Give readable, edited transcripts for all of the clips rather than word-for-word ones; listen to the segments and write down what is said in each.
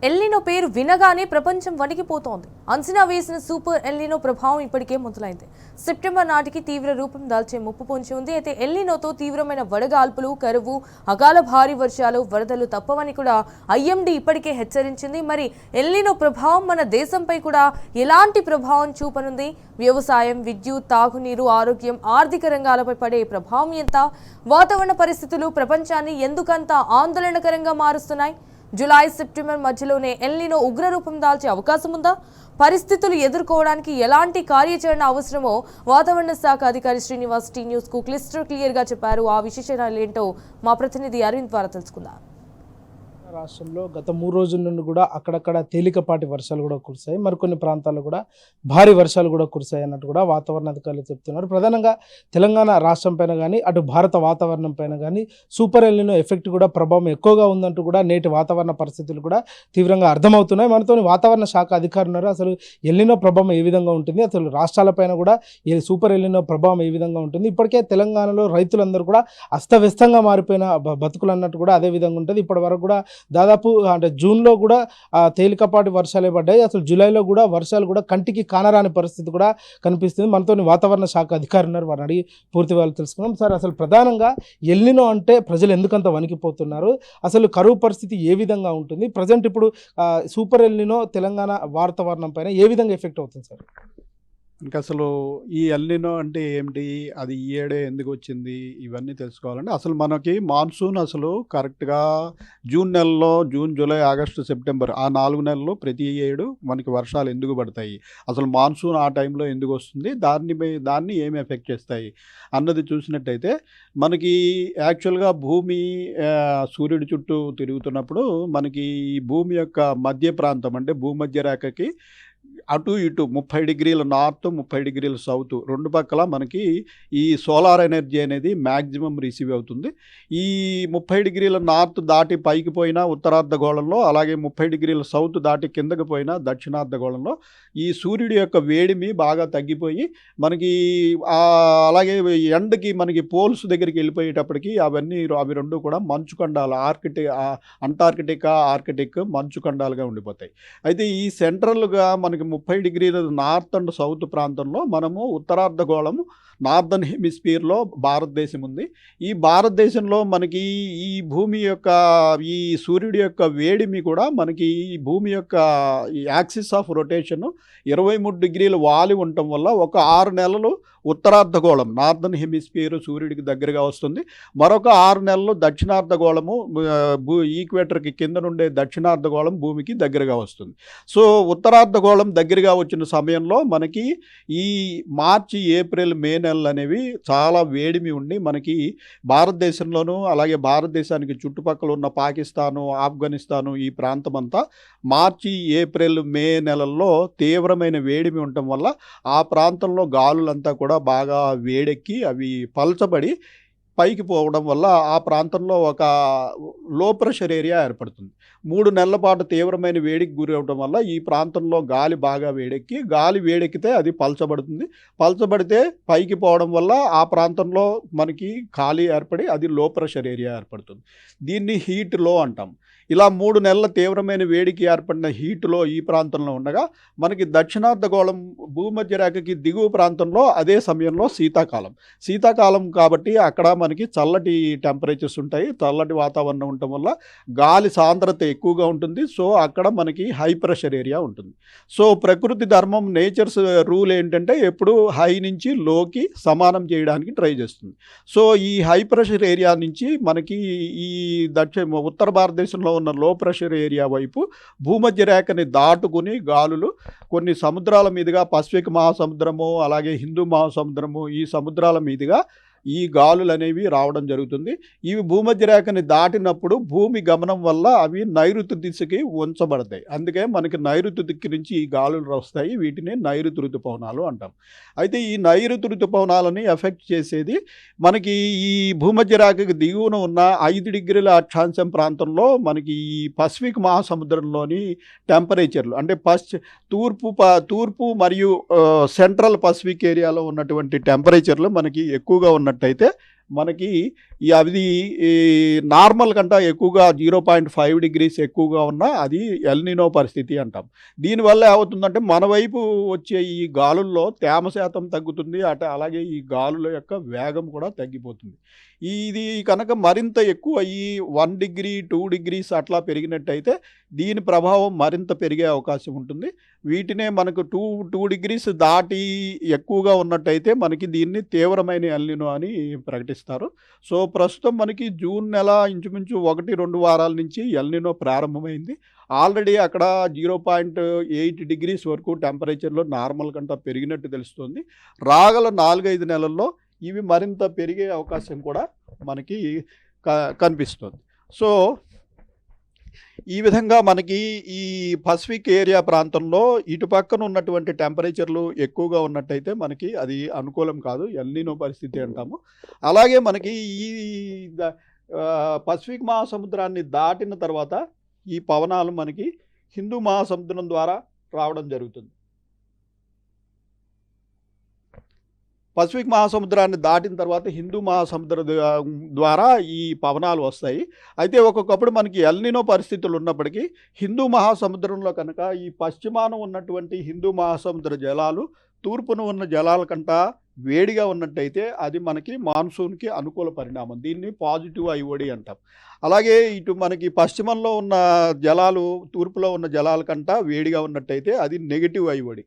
El Niño పేరు వినగానే ప్రపంచం వణికిపోతోంది. అంచనా వేసిన సూపర్ ఎల్నినో ప్రభావం ఇప్పటికే మొదలైంది. సెప్టెంబర్ నాటికి తీవ్ర రూపం దాల్చే ముప్పు పొంచి ఉంది. అయితే ఎల్నినోతో తీవ్రమైన వడగాల్పులు, కరువు, అకాల భారీ వర్షాలు, వరదలు తప్పవని కూడా ఐఎండీ ఇప్పటికే హెచ్చరించింది. మరి ఎల్నినో ప్రభావం మన దేశంపై కూడా ఎలాంటి ప్రభావం చూపనుంది? వ్యవసాయం, విద్యుత్, తాగునీరు, ఆరోగ్యం, ఆర్థిక రంగాలపై పడే ప్రభావం ఎంత? వాతావరణ పరిస్థితులు ప్రపంచాన్ని ఎందుకంత ఆందోళనకరంగా మారుస్తున్నాయి? జూలై, సెప్టెంబర్ మధ్యలోనే ఎల్నినో ఉగ్రరూపం దాల్చే అవకాశం ఉందా? పరిస్థితులు ఎదుర్కోవడానికి ఎలాంటి కార్యాచరణ అవసరమో వాతావరణ శాఖ అధికారి శ్రీనివాస్ టీ న్యూస్ కు క్లియర్ గా చెప్పారు. ఆ విశేషాలు ఏంటో మా ప్రతినిధి అరవింద్ ద్వారా తెలుసుకుందాం. రాష్ట్రంలో గత 3 రోజుల నుండి కూడా అక్కడక్కడ తేలికపాటి వర్షాలు కూడా కురిశాయి. మరికొన్ని ప్రాంతాల్లో కూడా భారీ వర్షాలు కూడా కురిశాయి అన్నట్టు కూడా వాతావరణ అధికారులు చెప్తున్నారు. ప్రధానంగా తెలంగాణ రాష్ట్రం పైన కానీ అటు భారత వాతావరణం పైన కానీ సూపర్ ఎల్నినో ఎఫెక్ట్ కూడా ప్రభావం ఎక్కువగా ఉందంటూ కూడా నేటి వాతావరణ పరిస్థితులు కూడా తీవ్రంగా అర్థమవుతున్నాయి. మనతో వాతావరణ శాఖ అధికారులు ఉన్నారు. అసలు ఎల్నినో ప్రభావం ఏ విధంగా ఉంటుంది, అసలు రాష్ట్రాలపైన కూడా ఈ సూపర్ ఎల్నినో ప్రభావం ఏ విధంగా ఉంటుంది, ఇప్పటికే తెలంగాణలో రైతులందరూ కూడా అస్తవ్యస్తంగా మారిపోయిన బతుకులు అన్నట్టు కూడా అదే విధంగా ఉంటుంది. ఇప్పటి వరకు కూడా దాదాపు అంటే జూన్లో కూడా తేలికపాటి వర్షాలే పడ్డాయి. అసలు జూలైలో కూడా వర్షాలు కూడా కంటికి కానరాని పరిస్థితి కూడా కనిపిస్తుంది. మనతో వాతావరణ శాఖ అధికారులు ఉన్నారు, వారిని అడిగి పూర్తి వాళ్ళు తెలుసుకున్నాం. సార్, అసలు ప్రధానంగా ఎల్నినో అంటే ప్రజలు ఎందుకంత వణికిపోతున్నారు? అసలు కరువు పరిస్థితి ఏ విధంగా ఉంటుంది? ప్రజెంట్ ఇప్పుడు సూపర్ ఎల్నినో తెలంగాణ వాతావరణం పైన ఏ విధంగా ఎఫెక్ట్ అవుతుంది సార్? ఇంకా అసలు ఈ ఎల్నినో అంటే ఏమిటి, అది ఈ ఏడే ఎందుకు వచ్చింది, ఇవన్నీ తెలుసుకోవాలంటే అసలు మనకి మాన్సూన్ అసలు కరెక్ట్గా జూన్ నెలలో, జూన్, జూలై, ఆగస్టు, సెప్టెంబర్ ఆ 4 నెలలు ప్రతి ఏడు మనకి వర్షాలు ఎందుకు పడతాయి, అసలు మాన్సూన్ ఆ టైంలో ఎందుకు వస్తుంది, దాన్ని ఏమి ఎఫెక్ట్ చేస్తాయి అన్నది చూసినట్టయితే మనకి యాక్చువల్గా భూమి సూర్యుడి చుట్టూ తిరుగుతున్నప్పుడు మనకి ఈ భూమి యొక్క మధ్య ప్రాంతం అంటే భూమధ్య రేఖకి అటు ఇటు 30 డిగ్రీల నార్త్, 30 డిగ్రీల సౌత్ రెండు పక్కల మనకి ఈ సోలార్ ఎనర్జీ అనేది మ్యాక్సిమం రిసీవ్ అవుతుంది. ఈ 30 డిగ్రీల నార్త్ దాటి పైకి పోయినా ఉత్తరార్ధగోళంలో, అలాగే 30 డిగ్రీల సౌత్ దాటి కిందకి పోయినా దక్షిణార్ధగోళంలో ఈ సూర్యుడి యొక్క వేడిమి బాగా తగ్గిపోయి మనకి అలాగే ఎండకి మనకి పోల్స్ దగ్గరికి వెళ్ళిపోయేటప్పటికి అవి రెండు కూడా మంచు ఖండాలు, ఆర్కిటిక్ మంచు ఖండాలుగా ఉండిపోతాయి. అయితే ఈ సెంట్రల్గా మనకి 30 డిగ్రీల నార్త్ అండ్ సౌత్ ప్రాంతంలో మనము ఉత్తరార్ధగోళము నార్దర్న్ హెమిస్ఫియర్లో భారతదేశం ఉంది. ఈ భారతదేశంలో మనకి ఈ భూమి యొక్క ఈ సూర్యుడి యొక్క వేడిమి కూడా మనకి ఈ భూమి యొక్క ఈ యాక్సిస్ ఆఫ్ రొటేషన్ 23 డిగ్రీలు వాలి ఉండటం వల్ల ఒక 6 నెలలు ఉత్తరార్ధగోళం నార్దర్న్ హెమిస్ఫియర్ సూర్యుడికి దగ్గరగా వస్తుంది. మరొక 6 నెలలు దక్షిణార్ధగోళము ఈక్వేటర్కి కింద నుండే దక్షిణార్ధగోళం భూమికి దగ్గరగా వస్తుంది. సో ఉత్తరార్ధగోళం దగ్గరగా వచ్చిన సమయంలో మనకి ఈ మార్చి, ఏప్రిల్, మే నెలలు అనేవి చాలా వేడిమి ఉండి మనకి భారతదేశంలోనూ అలాగే భారతదేశానికి చుట్టుపక్కల ఉన్న పాకిస్తాను, ఆఫ్ఘనిస్తాను ఈ ప్రాంతం అంతా మార్చి, ఏప్రిల్, మే నెలల్లో తీవ్రమైన వేడిమి ఉండటం వల్ల ఆ ప్రాంతంలో గాలులంతా కూడా బాగా వేడెక్కి అవి పల్చబడి పైకి పోవడం వల్ల ఆ ప్రాంతంలో ఒక లో ప్రెషర్ ఏరియా ఏర్పడుతుంది. 3 నెలల పాటు తీవ్రమైన వేడికి గురి అవడం వల్ల ఈ ప్రాంతంలో గాలి బాగా వేడెక్కితే అది పల్చబడుతుంది. పల్చబడితే పైకి పోవడం వల్ల ఆ ప్రాంతంలో మనకి ఖాళీ ఏర్పడి అది లో ప్రెషర్ ఏరియా ఏర్పడుతుంది. దీన్ని హీట్ లో అంటాం. ఇలా 3 నెలల తీవ్రమైన వేడికి ఏర్పడిన హీట్లో ఈ ప్రాంతంలో ఉండగా మనకి దక్షిణార్ధగోళం భూమధ్య రేఖకి దిగువ ప్రాంతంలో అదే సమయంలో శీతాకాలం కాబట్టి అక్కడ మనకి చల్లటి టెంపరేచర్స్ ఉంటాయి, చల్లటి వాతావరణం ఉండటం వల్ల గాలి సాంద్రత ఎక్కువగా ఉంటుంది. సో అక్కడ మనకి హై ప్రెషర్ ఏరియా ఉంటుంది. సో ప్రకృతి ధర్మం, నేచర్స్ రూల్ ఏంటంటే ఎప్పుడు హై నుంచి లోకి సమానం చేయడానికి ట్రై చేస్తుంది. సో ఈ హై ప్రెషర్ ఏరియా నుంచి మనకి ఈ ఉత్తర భారతదేశంలో ఉన్న లో ప్రెషర్ ఏరియా వైపు భూమధ్య రేఖని దాటుకుని గాలులు కొన్ని సముద్రాల మీదుగా, పసిఫిక్ మహాసముద్రము అలాగే హిందూ మహాసముద్రము ఈ సముద్రాల మీదుగా ఈ గాలులు అనేవి రావడం జరుగుతుంది. ఇవి భూమధ్య రేఖని దాటినప్పుడు భూమి గమనం వల్ల అవి నైరుతి దిశకి ఉంచబడతాయి. అందుకే మనకి నైరుతి దిక్కు నుంచి ఈ గాలులు వస్తాయి. వీటిని నైరుతి ఋతుపవనాలు అంటాం. అయితే ఈ నైరుతి ఋతుపవనాలని ఎఫెక్ట్ చేసేది మనకి ఈ భూమధ్య రేఖకి దిగువన ఉన్న 5 డిగ్రీల అక్షాంశం ప్రాంతంలో మనకి ఈ పసిఫిక్ మహాసముద్రంలోని టెంపరేచర్లు అంటే తూర్పు మరియు సెంట్రల్ పసిఫిక్ ఏరియాలో ఉన్నటువంటి టెంపరేచర్లు మనకి ఎక్కువగా ఉన్నట్టయితే మనకి అది ఈ నార్మల్ కంటే ఎక్కువగా 0.5 డిగ్రీస్ ఎక్కువగా ఉన్నా అది ఎల్నినో పరిస్థితి అంటాం. దీనివల్ల ఏమవుతుందంటే మన వైపు వచ్చే ఈ గాలుల్లో తేమ శాతం తగ్గుతుంది. అలాగే ఈ గాలుల యొక్క వేగం కూడా తగ్గిపోతుంది. ఇది కనుక మరింత ఎక్కువ ఈ 1 డిగ్రీ 2 డిగ్రీస్ అట్లా పెరిగినట్టయితే దీని ప్రభావం మరింత పెరిగే అవకాశం ఉంటుంది. వీటినే మనకు 2 డిగ్రీస్ దాటి ఎక్కువగా ఉన్నట్టయితే మనకి దీన్ని తీవ్రమైన ఎల్నినో అని ప్రకటిస్తారు. సో ప్రస్తుతం మనకి జూన్ నెల ఇంచుమించు 1-2 వారాల నుంచి ఎల్నినో ప్రారంభమైంది. ఆల్రెడీ అక్కడ 0.8 డిగ్రీస్ వరకు టెంపరేచర్లో నార్మల్ కంటే పెరిగినట్టు తెలుస్తుంది. రాగల 4-5 నెలల్లో ఇవి మరింత పెరిగే అవకాశం కూడా మనకి కనిపిస్తుంది. సో ఈ విధంగా మనకి ఈ పసిఫిక్ ఏరియా ప్రాంతంలో ఇటు పక్కన ఉన్నటువంటి టెంపరేచర్లు ఎక్కువగా ఉన్నట్టయితే మనకి అది అనుకూలం కాదు, ఎల్నినో పరిస్థితి అంటాము. అలాగే మనకి ఈ పసిఫిక్ మహాసముద్రాన్ని దాటిన తర్వాత ఈ పవనాలు మనకి హిందూ మహాసముద్రం ద్వారా రావడం జరుగుతుంది. పసిఫిక్ మహాసముద్రాన్ని దాటిన తర్వాత హిందూ మహాసముద్రం ద్వారా ఈ పవనాలు వస్తాయి. అయితే ఒక్కొక్కప్పుడు మనకి ఎల్నినో పరిస్థితులు ఉన్నప్పటికీ హిందూ మహాసముద్రంలో కనుక ఈ పశ్చిమాన ఉన్నటువంటి హిందూ మహాసముద్ర జలాలు తూర్పున ఉన్న జలాల కంటే వేడిగా ఉన్నట్టయితే అది మనకి మాన్సూన్కి అనుకూల పరిణామం. దీన్ని పాజిటివ్ ఐఓడి అంటాం. అలాగే ఇటు మనకి పశ్చిమంలో ఉన్న జలాలు తూర్పులో ఉన్న జలాల కంటే వేడిగా ఉన్నట్టయితే అది నెగిటివ్ ఐఓడి.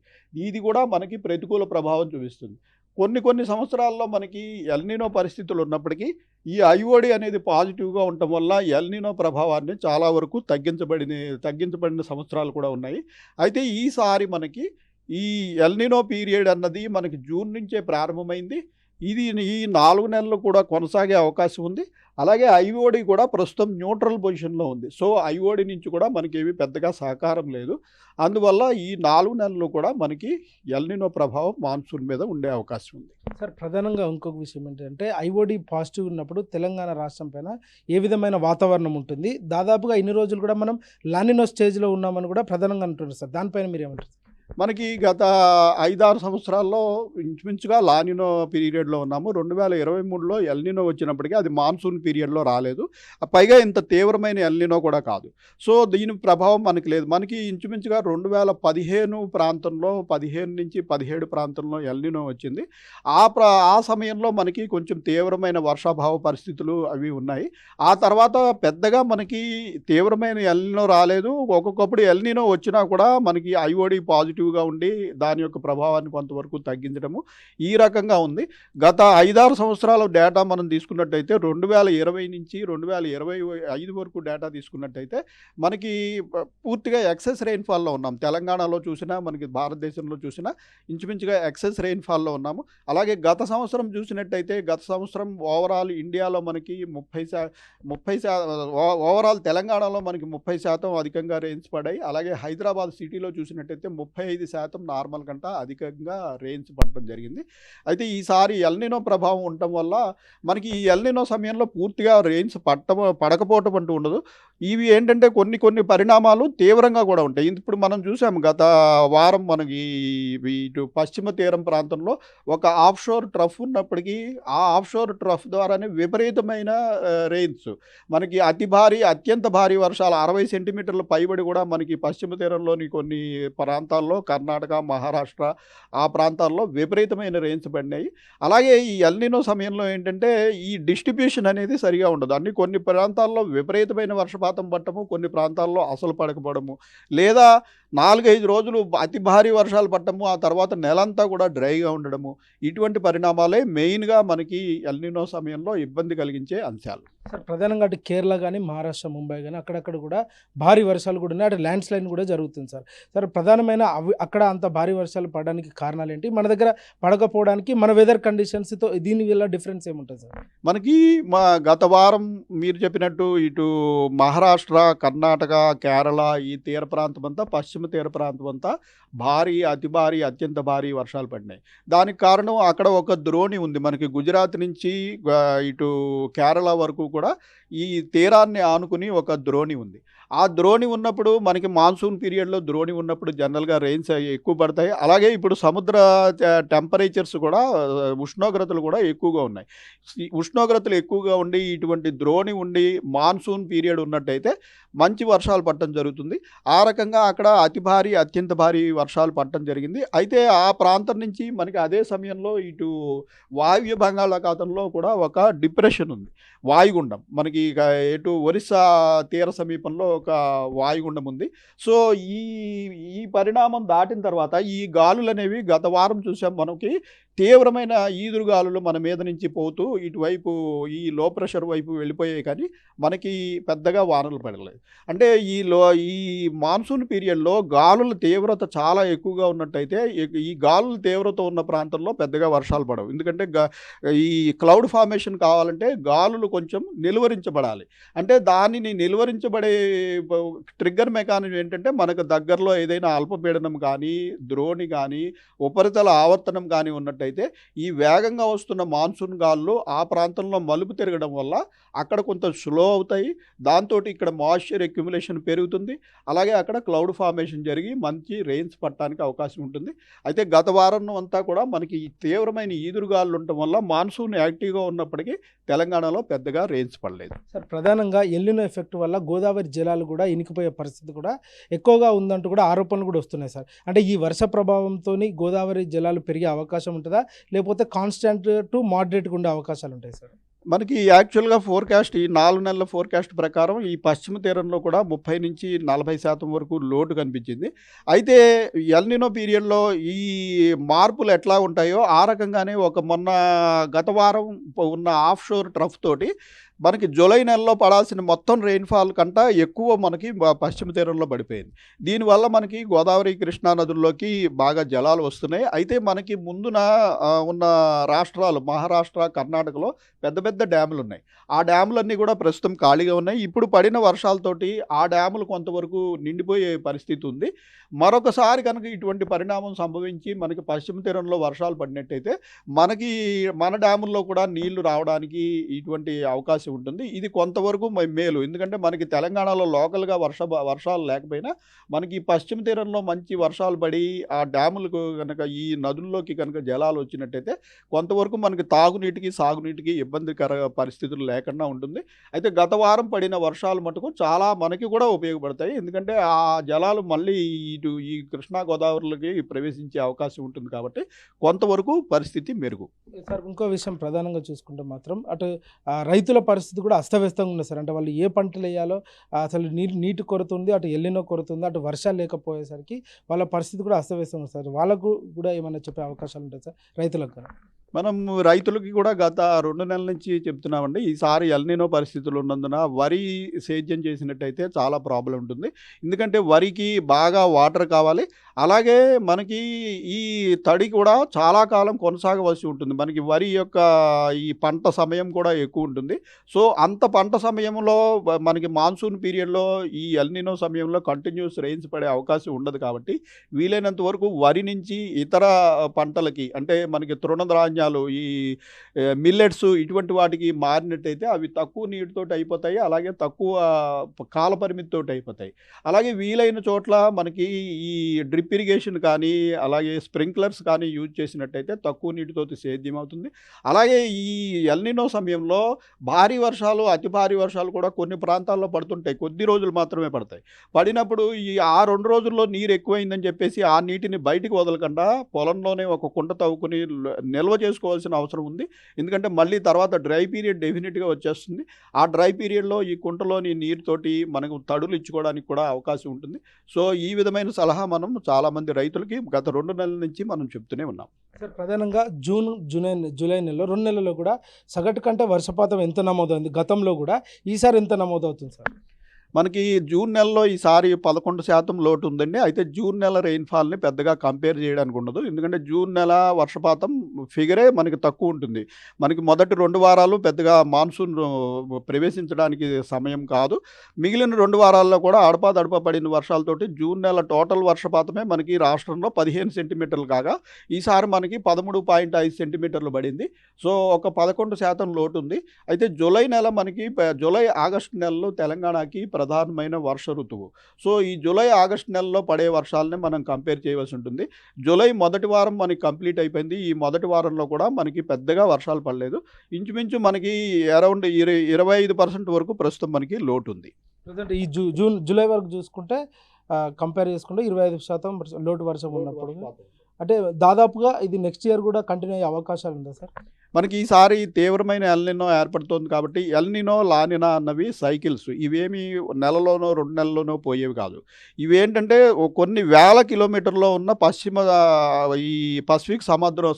ఇది కూడా మనకి ప్రతికూల ప్రభావం చూపిస్తుంది. కొన్ని సంవత్సరాల్లో మనకి ఎల్నినో పరిస్థితులు ఉన్నప్పటికీ ఈ ఐఓడి అనేది పాజిటివ్గా ఉండటం వల్ల ఎల్నినో ప్రభావాన్ని చాలా వరకు తగ్గించబడిన సంవత్సరాలు కూడా ఉన్నాయి. అయితే ఈసారి మనకి ఈ ఎల్నినో పీరియడ్ అన్నది మనకి జూన్ నుంచే ప్రారంభమైంది. ఇది ఈ 4 నెలలు కూడా కొనసాగే అవకాశం ఉంది. అలాగే ఐఓడి కూడా ప్రస్తుతం న్యూట్రల్ పొజిషన్లో ఉంది. సో ఐఓడి నుంచి కూడా మనకేవి పెద్దగా సహకారం లేదు. అందువల్ల ఈ 4 నెలలు కూడా మనకి ఎల్నినో ప్రభావం మాన్సూన్ మీద ఉండే అవకాశం ఉంది. సార్ ప్రధానంగా ఇంకొక విషయం ఏంటంటే ఐఓడి పాజిటివ్ ఉన్నప్పుడు తెలంగాణ రాష్ట్రం పైన ఏ విధమైన వాతావరణం ఉంటుంది? దాదాపుగా ఇన్ని రోజులు కూడా మనం లానినో స్టేజ్లో ఉన్నామని కూడా ప్రధానంగా అంటున్నారు సార్. దానిపైన మీరు ఏమంటారు? మనకి గత 5-6 సంవత్సరాల్లో ఇంచుమించుగా లానినో పీరియడ్లో ఉన్నాము. 2023లో ఎల్నినో వచ్చినప్పటికీ అది మాన్సూన్ పీరియడ్లో రాలేదు. పైగా ఇంత తీవ్రమైన ఎల్నినో కూడా కాదు. సో దీని ప్రభావం మనకి లేదు. మనకి ఇంచుమించుగా 2015 ప్రాంతంలో 15-17 ప్రాంతంలో ఎల్నినో వచ్చింది. ఆ సమయంలో మనకి కొంచెం తీవ్రమైన వర్షాభావ పరిస్థితులు అవి ఉన్నాయి. ఆ తర్వాత పెద్దగా మనకి తీవ్రమైన ఎల్నినో రాలేదు. ఒక్కొక్కప్పుడు ఎల్నినో వచ్చినా కూడా మనకి ఐఓడి పాజిటివ్గా ఉండి దాని యొక్క ప్రభావాన్ని కొంతవరకు తగ్గించడము ఈ రకంగా ఉంది. గత 5-6 సంవత్సరాల డేటా మనం తీసుకున్నట్టయితే 2020 నుంచి 2025 వరకు డేటా తీసుకున్నట్టయితే మనకి పూర్తిగా ఎక్సెస్ రెయిన్ఫాల్లో ఉన్నాం. తెలంగాణలో చూసినా మనకి భారతదేశంలో చూసినా ఇంచుమించుగా ఎక్సెస్ రెయిన్ఫాల్లో ఉన్నాము. అలాగే గత సంవత్సరం చూసినట్టయితే గత సంవత్సరం ఓవరాల్ ఇండియాలో మనకి 30% ఓవరాల్ తెలంగాణలో మనకి 30% అధికంగా రెయిన్స్ పడ్డాయి. అలాగే హైదరాబాద్ సిటీలో చూసినట్టయితే 35% నార్మల్ కంటే అధికంగా రెయిన్స్ పడటం జరిగింది. అయితే ఈసారి ఎల్నినో ప్రభావం ఉండటం వల్ల మనకి ఈ ఎల్నినో సమయంలో పూర్తిగా రెయిన్స్ పడకపోవటం అంటూ ఉండదు. ఇవి ఏంటంటే కొన్ని పరిణామాలు తీవ్రంగా కూడా ఉంటాయి. ఇప్పుడు మనం చూసాము గత వారం మనకి ఇటు పశ్చిమ తీరం ప్రాంతంలో ఒక ఆఫ్షోర్ ట్రఫ్ ఉన్నప్పటికీ ఆ ఆఫ్షోర్ ట్రఫ్ ద్వారానే విపరీతమైన రెయిన్స్ మనకి అత్యంత భారీ వర్షాలు 60 సెంటీమీటర్ల పైబడి కూడా మనకి పశ్చిమ తీరంలోని కొన్ని ప్రాంతాల్లో కర్ణాటక, మహారాష్ట్ర ఆ ప్రాంతాల్లో విపరీతమైన రెయిన్స్ పడినాయి. అలాగే ఈ ఎల్నినో సమయంలో ఏంటంటే ఈ డిస్ట్రిబ్యూషన్ అనేది సరిగా ఉండదు. కొన్ని ప్రాంతాల్లో విపరీతమైన వర్షపాతం పడటము, కొన్ని ప్రాంతాల్లో అసలు పడకపోవడము, లేదా 4-5 రోజులు అతి భారీ వర్షాలు పడటము, ఆ తర్వాత నెలంతా కూడా డ్రైగా ఉండడము, ఇటువంటి పరిణామాలే మెయిన్గా మనకి ఎల్నినో సమయంలో ఇబ్బంది కలిగించే అంశాలు. సార్ ప్రధానంగా అటు కేరళ కానీ మహారాష్ట్ర, ముంబై కానీ అక్కడక్కడ కూడా భారీ వర్షాలు కూడా ఉన్నాయి. అటు ల్యాండ్ స్లైడ్ కూడా జరుగుతుంది సార్. సార్ ప్రధానమైన అక్కడ అంత భారీ వర్షాలు పడడానికి కారణాలు ఏంటి? మన దగ్గర పడకపోవడానికి మన వెదర్ కండిషన్స్తో దీని వల్ల డిఫరెన్స్ ఏముంటుంది సార్? మనకి గత వారం మీరు చెప్పినట్టు ఇటు మహారాష్ట్ర, కర్ణాటక, కేరళ ఈ తీర ప్రాంతం అంతా, పశ్చిమ తీర ప్రాంతం అంతా అతి భారీ, అత్యంత భారీ వర్షాలు పడినాయి. దానికి కారణం అక్కడ ఒక ద్రోణి ఉంది. మనకి గుజరాత్ నుంచి ఇటు కేరళ వరకు కూడా ఈ తీరాన్ని ఆనుకుని ఒక ద్రోణి ఉంది. ఆ ద్రోణి ఉన్నప్పుడు మనకి మాన్సూన్ పీరియడ్లో ద్రోణి ఉన్నప్పుడు జనరల్గా రెయిన్స్ ఎక్కువ పడతాయి. అలాగే ఇప్పుడు సముద్ర టెంపరేచర్స్ కూడా ఉష్ణోగ్రతలు కూడా ఎక్కువగా ఉన్నాయి. ఈ ఉష్ణోగ్రతలు ఎక్కువగా ఉండి ఇటువంటి ద్రోణి ఉండి మాన్సూన్ పీరియడ్ ఉన్నట్టయితే మంచి వర్షాలు పడటం జరుగుతుంది. ఆ రకంగా అక్కడ అతి భారీ అత్యంత భారీ వర్షాలు పడటం జరిగింది. అయితే ఆ ప్రాంతం నుంచి మనకి అదే సమయంలో ఇటు వాయువ్య బంగాళాఖాతంలో కూడా ఒక డిప్రెషన్ ఉంది, వాయుగుండం. మనకి ఇక ఎటు ఒరిస్సా తీర సమీపంలో ఒక వాయుగుండం ఉంది. సో ఈ ఈ పరిణామం దాటిన తర్వాత ఈ గాలులు అనేవి గత వారం చూసాం, మనకి తీవ్రమైన ఈదురుగాలులు మన మీద నుంచి పోతూ ఇటువైపు ఈ లో ప్రెషర్ వైపు వెళ్ళిపోయాయి, కానీ మనకి పెద్దగా వానలు పడలేదు. అంటే ఈ మాన్సూన్ పీరియడ్లో గాలుల తీవ్రత చాలా ఎక్కువగా ఉన్నట్టయితే ఈ గాలుల తీవ్రత ఉన్న ప్రాంతంలో పెద్దగా వర్షాలు పడవు. ఎందుకంటే ఈ క్లౌడ్ ఫార్మేషన్ కావాలంటే గాలులు కొంచెం నిలువరించబడాలి. అంటే దానిని నిలువరించబడే ట్రిగ్గర్ మెకానిజం ఏంటంటే మనకు దగ్గరలో ఏదైనా అల్పపీడనం కానీ ద్రోణి కానీ ఉపరితల ఆవర్తనం కానీ ఉన్నట్టయితే ఈ వేగంగా వస్తున్న మాన్సూన్ గాలులు ఆ ప్రాంతంలో మలుపు తిరగడం వల్ల అక్కడ కొంత స్లో అవుతాయి. దాంతో ఇక్కడ మాయిశ్చర్ అక్యుములేషన్ పెరుగుతుంది. అలాగే అక్కడ క్లౌడ్ ఫార్మేషన్ జరిగి మంచి రెయిన్స్ పడటానికి అవకాశం ఉంటుంది. అయితే గత వారం అంతా కూడా మనకి ఈ తీవ్రమైన ఈదురుగాలు ఉండటం వల్ల మాన్సూన్ యాక్టివ్గా ఉన్నప్పటికీ తెలంగాణలో పెద్దగా రెయిన్స్ పడలేదు. సార్, ప్రధానంగా ఎల్నినో ఎఫెక్ట్ వల్ల గోదావరి జలాలు కూడా ఇనికిపోయే పరిస్థితి కూడా ఎక్కువగా ఉందంటూ కూడా ఆరోపణలు కూడా వస్తున్నాయి సార్. అంటే ఈ వర్ష ప్రభావంతో గోదావరి జలాలు పెరిగే అవకాశం ఉంటుందా, లేకపోతే కాన్స్టెంట్ టు మోడరేట్గా ఉండే అవకాశాలు ఉంటాయి సార్? మనకి యాక్చువల్గా ఫోర్కాస్ట్ ఈ 4 నెలల ఫోర్కాస్ట్ ప్రకారం ఈ పశ్చిమ తీరంలో కూడా 30 నుంచి 40% వరకు లోటు కనిపించింది. అయితే ఎల్నినో పీరియడ్లో ఈ మార్పులు ఎట్లా ఉంటాయో ఆ రకంగానే మొన్న గత వారం ఉన్న ఆఫ్ షోర్ ట్రఫ్ తోటి మనకి జూలై నెలలో పడాల్సిన మొత్తం రెయిన్ఫాల్ కంటే ఎక్కువ మనకి పశ్చిమ తీరంలో పడిపోయింది. దీనివల్ల మనకి గోదావరి కృష్ణా నదుల్లోకి బాగా జలాలు వస్తున్నాయి. అయితే మనకి ముందున ఉన్న రాష్ట్రాలు మహారాష్ట్ర కర్ణాటకలో పెద్ద పెద్ద డ్యాములు ఉన్నాయి. ఆ డ్యాములన్నీ కూడా ప్రస్తుతం ఖాళీగా ఉన్నాయి. ఇప్పుడు పడిన వర్షాలతోటి ఆ డ్యాములు కొంతవరకు నిండిపోయే పరిస్థితి ఉంది. మరొకసారి కనుక ఇటువంటి పరిణామం సంభవించి మనకి పశ్చిమ తీరంలో వర్షాలు పడినట్టయితే మన డ్యాముల్లో కూడా నీళ్లు రావడానికి ఇటువంటి అవకాశం ఉంటుంది. ఇది కొంతవరకు మేలు. ఎందుకంటే మనకి తెలంగాణలో లోకల్గా వర్షాలు లేకపోయినా మనకి పశ్చిమ తీరంలో మంచి వర్షాలు పడి ఆ డ్యాములకు కనుక ఈ నదుల్లోకి కనుక జలాలు వచ్చినట్టయితే కొంతవరకు మనకి తాగునీటికి సాగునీటికి ఇబ్బందికర పరిస్థితులు లేకుండా ఉంటుంది. అయితే గత వారం పడిన వర్షాలు మటుకు చాలా మనకి కూడా ఉపయోగపడతాయి. ఎందుకంటే ఆ జలాలు మళ్ళీ ఇటు ఈ కృష్ణా గోదావరిలోకి ప్రవేశించే అవకాశం ఉంటుంది కాబట్టి కొంతవరకు పరిస్థితి మెరుగు. సార్, ఇంకో విషయం ప్రధానంగా చూసుకుంటే మాత్రం అటు రైతుల పరిస్థితి కూడా అస్తవ్యస్తంగా ఉంది సార్. అంటే వాళ్ళు ఏ పంటలు వేయాలో అసలు నీటి కొరత ఉంది, అటు ఎల్లినో కొరత ఉంది, అటు వర్షాలు లేకపోయేసరికి వాళ్ళ పరిస్థితి కూడా అస్తవ్యస్తంగా ఉంది సార్. వాళ్ళకు కూడా ఏమైనా చెప్పే అవకాశాలు ఉంటాయి సార్ రైతులకు కూడా? మనం రైతులకి కూడా గత 2 నెలల నుంచి చెప్తున్నామండి, ఈసారి ఎల్నినో పరిస్థితులు ఉన్నందున వరి సేద్యం చేసినట్టయితే చాలా ప్రాబ్లం ఉంటుంది. ఎందుకంటే వరికి బాగా వాటర్ కావాలి. అలాగే మనకి ఈ తడి కూడా చాలా కాలం కొనసాగవలసి ఉంటుంది. మనకి వరి యొక్క ఈ పంట సమయం కూడా ఎక్కువ ఉంటుంది. సో అంత పంట సమయంలో మనకి మాన్సూన్ పీరియడ్లో ఈ ఎల్నినో సమయంలో కంటిన్యూస్ రెయిన్స్ పడే అవకాశం ఉండదు. కాబట్టి వీలైనంత వరకు వరి నుంచి ఇతర పంటలకి అంటే మనకి తృణధాన్యాలు ఈ మిల్లెట్స్ ఇటువంటి వాటికి మారినట్టయితే అవి తక్కువ నీటితోటి అయిపోతాయి. అలాగే తక్కువ కాల పరిమితితో అయిపోతాయి. అలాగే వీలైన చోట్ల మనకి ఈ డ్రిప్ ఇరిగేషన్ కానీ అలాగే స్ప్రింక్లర్స్ కానీ యూజ్ చేసినట్టయితే తక్కువ నీటితో సేద్యం అవుతుంది. అలాగే ఈ ఎల్నినో సమయంలో భారీ వర్షాలు అతి భారీ వర్షాలు కూడా కొన్ని ప్రాంతాల్లో పడుతుంటాయి. కొద్ది రోజులు మాత్రమే పడతాయి. పడినప్పుడు ఆ 2 రోజుల్లో నీరు ఎక్కువైందని చెప్పేసి ఆ నీటిని బయటికి వదలకుండా పొలంలోనే ఒక కుంట తవ్వుకుని నిల్వ చేసుకోవాల్సిన అవసరం ఉంది. ఎందుకంటే మళ్ళీ తర్వాత డ్రై పీరియడ్ డెఫినెట్గా వచ్చేస్తుంది. ఆ డ్రై పీరియడ్లో ఈ కుంటలోని నీరుతోటి మనకు తడులు ఇచ్చుకోవడానికి కూడా అవకాశం ఉంటుంది. సో ఈ విధమైన సలహా మనం చాలామంది రైతులకి గత 2 నెలల నుంచి మనం చెప్తూనే ఉన్నాం. సార్, ప్రధానంగా జూలై నెలలో 2 నెలల్లో కూడా సగటు కంటే వర్షపాతం ఎంత నమోదవుతుంది గతంలో కూడా, ఈసారి ఎంత నమోదవుతుంది సార్? మనకి జూన్ నెలలో ఈసారి 11% లోటు ఉందండి. అయితే జూన్ నెల రెయిన్ఫాల్ని పెద్దగా కంపేర్ చేయడానికి ఉండదు. ఎందుకంటే జూన్ నెల వర్షపాతం ఫిగరే మనకి తక్కువ ఉంటుంది. మనకి మొదటి 2 వారాలు పెద్దగా మాన్సూన్ ప్రవేశించడానికి సమయం కాదు. మిగిలిన 2 వారాల్లో కూడా అడపాదడపా పడిన వర్షాలతోటి జూన్ నెల టోటల్ వర్షపాతమే మనకి రాష్ట్రంలో 15 సెంటీమీటర్లు కాగా ఈసారి మనకి 13.5 సెంటీమీటర్లు పడింది. సో ఒక 11% లోటు ఉంది. అయితే జూలై నెల మనకి జూలై ఆగస్టు నెలలో తెలంగాణకి ప్రధానమైన వర్ష ఋతువు. సో ఈ జూలై ఆగస్టు నెలలో పడే వర్షాలని మనం కంపేర్ చేయవలసి ఉంటుంది. జూలై మొదటి వారం మనకి కంప్లీట్ అయిపోయింది. ఈ మొదటి వారంలో కూడా మనకి పెద్దగా వర్షాలు పడలేదు. ఇంచుమించు మనకి అరౌండ్ 25% వరకు ప్రస్తుతం మనకి లోటు ఉంది. ప్రజెంట్ ఈ జూలై వరకు చూసుకుంటే కంపేర్ చేసుకుంటే 25% లోటు వర్షం ఉన్నప్పుడు అంటే దాదాపుగా ఇది నెక్స్ట్ ఇయర్ కూడా కంటిన్యూ అయ్యే అవకాశాలు ఉందా సార్? మనకి ఈసారి తీవ్రమైన ఎల్నినో ఏర్పడుతోంది కాబట్టి ఎల్నినో లానినా అన్నవి సైకిల్స్. ఇవేమి నెలలోనో 2 నెలల్లోనో పోయేవి కాదు. ఇవేంటంటే కొన్ని వేల కిలోమీటర్లో ఉన్న ఈ పసిఫిక్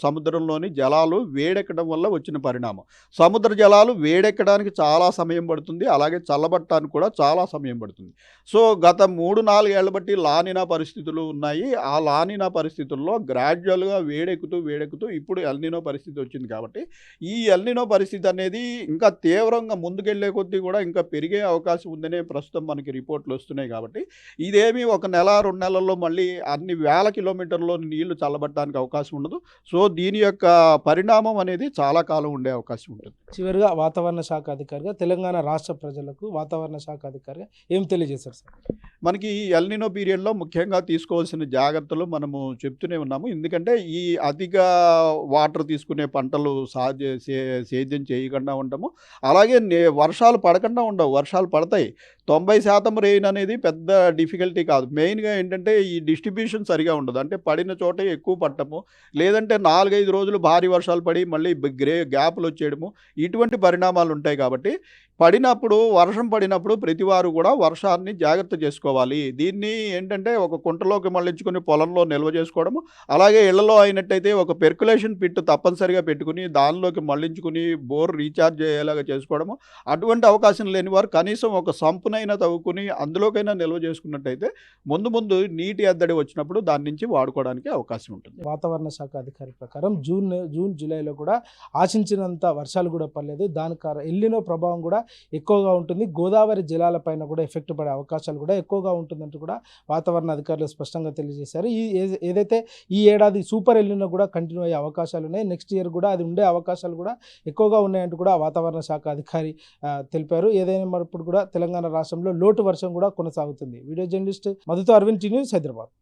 సముద్రంలోని జలాలు వేడెక్కడం వల్ల వచ్చిన పరిణామం. సముద్ర జలాలు వేడెక్కడానికి చాలా సమయం పడుతుంది, అలాగే చల్లబట్టడానికి కూడా చాలా సమయం పడుతుంది. సో గత 3-4 ఏళ్ల బట్టి లానినా పరిస్థితులు ఉన్నాయి. ఆ లానినా పరిస్థితుల్లో గ్రాడ్యువల్గా వేడెక్కుతూ ఇప్పుడు ఎల్నినో పరిస్థితి వచ్చింది కాబట్టి ఈ ఎల్నినో పరిస్థితి అనేది ఇంకా తీవ్రంగా ముందుకెళ్లే కొద్దీ కూడా ఇంకా పెరిగే అవకాశం ఉందనే ప్రస్తుతం మనకి రిపోర్ట్లు వస్తున్నాయి. కాబట్టి ఇదేమి 1 నెల 2 నెలల్లో మళ్ళీ అన్ని వేల కిలోమీటర్లో నీళ్లు చల్లబట్టడానికి అవకాశం ఉండదు. సో దీని యొక్క పరిణామం అనేది చాలా కాలం ఉండే అవకాశం ఉంటుంది. చివరిగా వాతావరణ శాఖ అధికారిగా తెలంగాణ రాష్ట్ర ప్రజలకు వాతావరణ శాఖ అధికారిగా ఏం తెలియజేశారు సార్? మనకి ఈ ఎల్నినో పీరియడ్లో ముఖ్యంగా తీసుకోవాల్సిన జాగ్రత్తలు మనము చెప్తూనే ఉన్నాము. ఎందుకంటే ఈ అధిక వాటర్ తీసుకునే పంటలు సేద్యం చేయకుండా ఉండము, అలాగే వర్షాలు పడకుండా ఉండవు. వర్షాలు పడతాయి. 90% రెయిన్ అనేది పెద్ద డిఫికల్టీ కాదు. మెయిన్గా ఏంటంటే ఈ డిస్ట్రిబ్యూషన్ సరిగా ఉండదు. అంటే పడిన చోట ఎక్కువ పట్టము, లేదంటే 4-5 రోజులు భారీ వర్షాలు పడి మళ్ళీ గ్యాప్లు వచ్చేయడము, ఇటువంటి పరిణామాలు ఉంటాయి. కాబట్టి వర్షం పడినప్పుడు ప్రతివారు కూడా వర్షాన్ని జాగ్రత్త చేసుకోవాలి. దీన్ని ఏంటంటే ఒక కుంటలోకి మళ్ళించుకుని పొలంలో నిల్వ చేసుకోవడము, అలాగే ఇళ్లలో అయినట్టయితే ఒక పెర్కులేషన్ పిట్ తప్పనిసరిగా పెట్టుకుని దానిలోకి మళ్ళించుకుని బోర్ రీఛార్జ్ అయ్యేలాగా చేసుకోవడము. అటువంటి అవకాశం లేని వారు కనీసం ఒక సంపునైనా తవ్వుకుని అందులోకైనా నిల్వ చేసుకున్నట్టయితే ముందు నీటి ఎద్దడి వచ్చినప్పుడు దాని నుంచి వాడుకోవడానికి అవకాశం ఉంటుంది. వాతావరణ శాఖ అధికారి ప్రకారం జూన్ జూలైలో కూడా ఆశించినంత వర్షాలు కూడా పడలేదు. దాని ఎల్నినో ప్రభావం కూడా ఎక్కువగా ఉంటుంది. గోదావరి జలాలపైన కూడా ఎఫెక్ట్ పడే అవకాశాలు కూడా ఎక్కువగా ఉంటుందంటూ కూడా వాతావరణ అధికారులు స్పష్టంగా తెలియజేశారు. ఏదైతే ఈ ఏడాది సూపర్ ఎల్నినో కూడా కంటిన్యూ అయ్యే అవకాశాలు ఉన్నాయి. నెక్స్ట్ ఇయర్ కూడా అది ఉండే అవకాశాలు కూడా ఎక్కువగా ఉన్నాయంటూ కూడా వాతావరణ శాఖ అధికారి తెలిపారు. ఏదైనా ఇప్పుడు కూడా తెలంగాణ రాష్ట్రంలో లోటు వర్షం కూడా కొనసాగుతుంది. వీడియో జర్నలిస్ట్ మధుతో అరవింద్, న్యూస్, హైదరాబాద్.